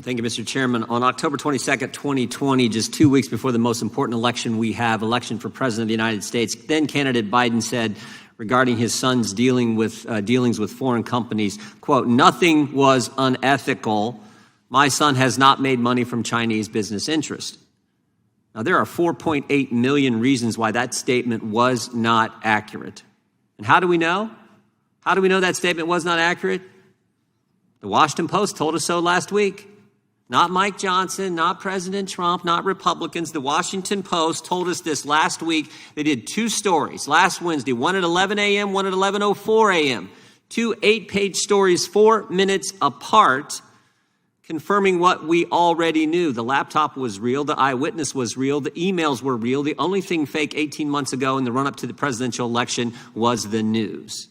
Thank you, Mr. Chairman. On October 22nd, 2020, just 2 weeks before the most important election we have, election for President of the United States, then candidate Biden said regarding his son's dealings with foreign companies, quote, "Nothing was unethical. My son has not made money from Chinese business interests." Now, there are 4.8 million reasons why that statement was not accurate. And how do we know? How do we know that statement was not accurate? The Washington Post told us so last week. Not Mike Johnson, not President Trump, not Republicans. The Washington Post told us this last week. They did 2 stories last Wednesday, one at 11 a.m., one at 11:04 a.m. 2 8-page stories, 4 minutes apart, confirming what we already knew. The laptop was real. The eyewitness was real. The emails were real. The only thing fake 18 months ago in the run-up to the presidential election was the news.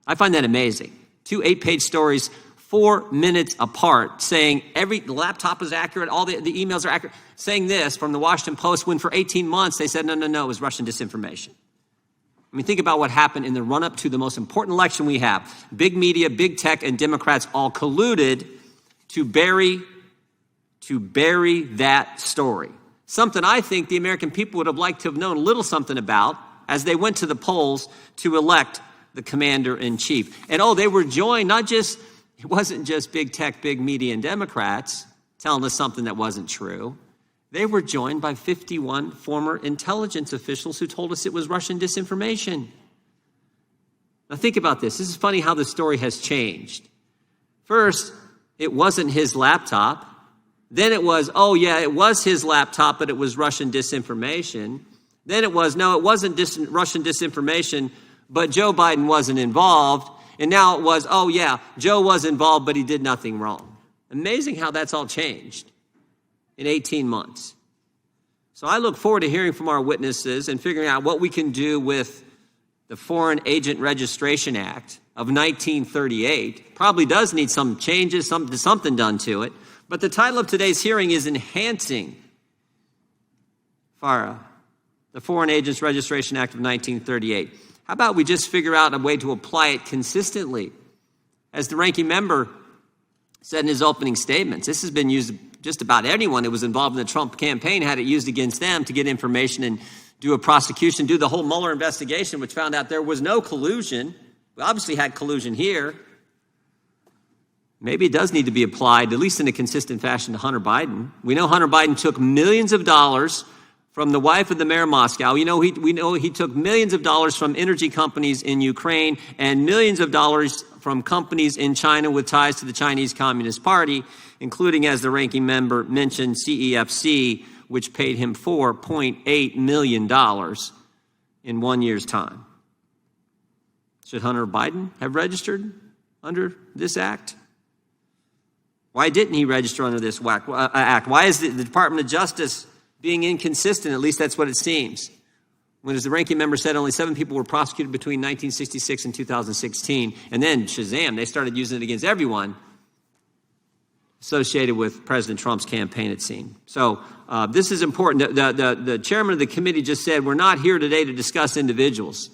I find that amazing. 2 8-page stories, 4 minutes apart, saying the laptop is accurate, all the emails are accurate, saying this from the Washington Post when for 18 months they said, no, it was Russian disinformation. I mean, think about what happened in the run-up to the most important election we have. Big media, big tech, and Democrats all colluded to bury that story. Something I think the American people would have liked to have known a little something about as they went to the polls to elect the commander-in-chief. And they were joined it wasn't just big tech, big media, and Democrats telling us something that wasn't true. They were joined by 51 former intelligence officials who told us it was Russian disinformation. Now think about this. This is funny how the story has changed. First, it wasn't his laptop. Then it was, it was his laptop, but it was Russian disinformation. Then it was, no, it wasn't Russian disinformation, but Joe Biden wasn't involved. And now it was, Joe was involved, but he did nothing wrong. Amazing how that's all changed in 18 months. So I look forward to hearing from our witnesses and figuring out what we can do with the Foreign Agent Registration Act of 1938. Probably does need some changes, something done to it. But the title of today's hearing is Enhancing FARA, the Foreign Agents Registration Act of 1938. How about we just figure out a way to apply it consistently? As the ranking member said in his opening statements, this has been used just about anyone who was involved in the Trump campaign had it used against them to get information and do a prosecution, do the whole Mueller investigation, which found out there was no collusion. We obviously had collusion here. Maybe it does need to be applied, at least in a consistent fashion, to Hunter Biden. We know Hunter Biden took millions of dollars from the wife of the mayor of Moscow. We know he took millions of dollars from energy companies in Ukraine and millions of dollars from companies in China with ties to the Chinese Communist Party, including, as the ranking member mentioned, CEFC, which paid him $4.8 million in 1 year's time. Should Hunter Biden have registered under this act? Why didn't he register under this act? Why is the Department of Justice being inconsistent? At least that's what it seems. When, as the ranking member said, only 7 people were prosecuted between 1966 and 2016. And then, shazam, they started using it against everyone associated with President Trump's campaign, it seemed. So this is important. The chairman of the committee just said, we're not here today to discuss individuals.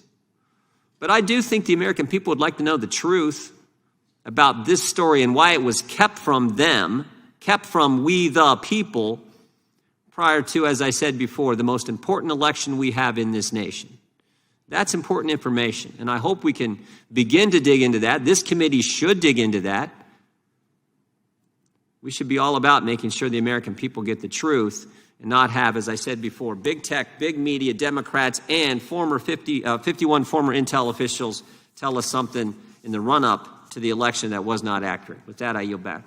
But I do think the American people would like to know the truth about this story and why it was kept from them, kept from we the people, prior to, as I said before, the most important election we have in this nation. That's important information, and I hope we can begin to dig into that. This committee should dig into that. We should be all about making sure the American people get the truth and not have, as I said before, big tech, big media, Democrats, and 51 former intel officials tell us something in the run-up to the election that was not accurate. With that, I yield back.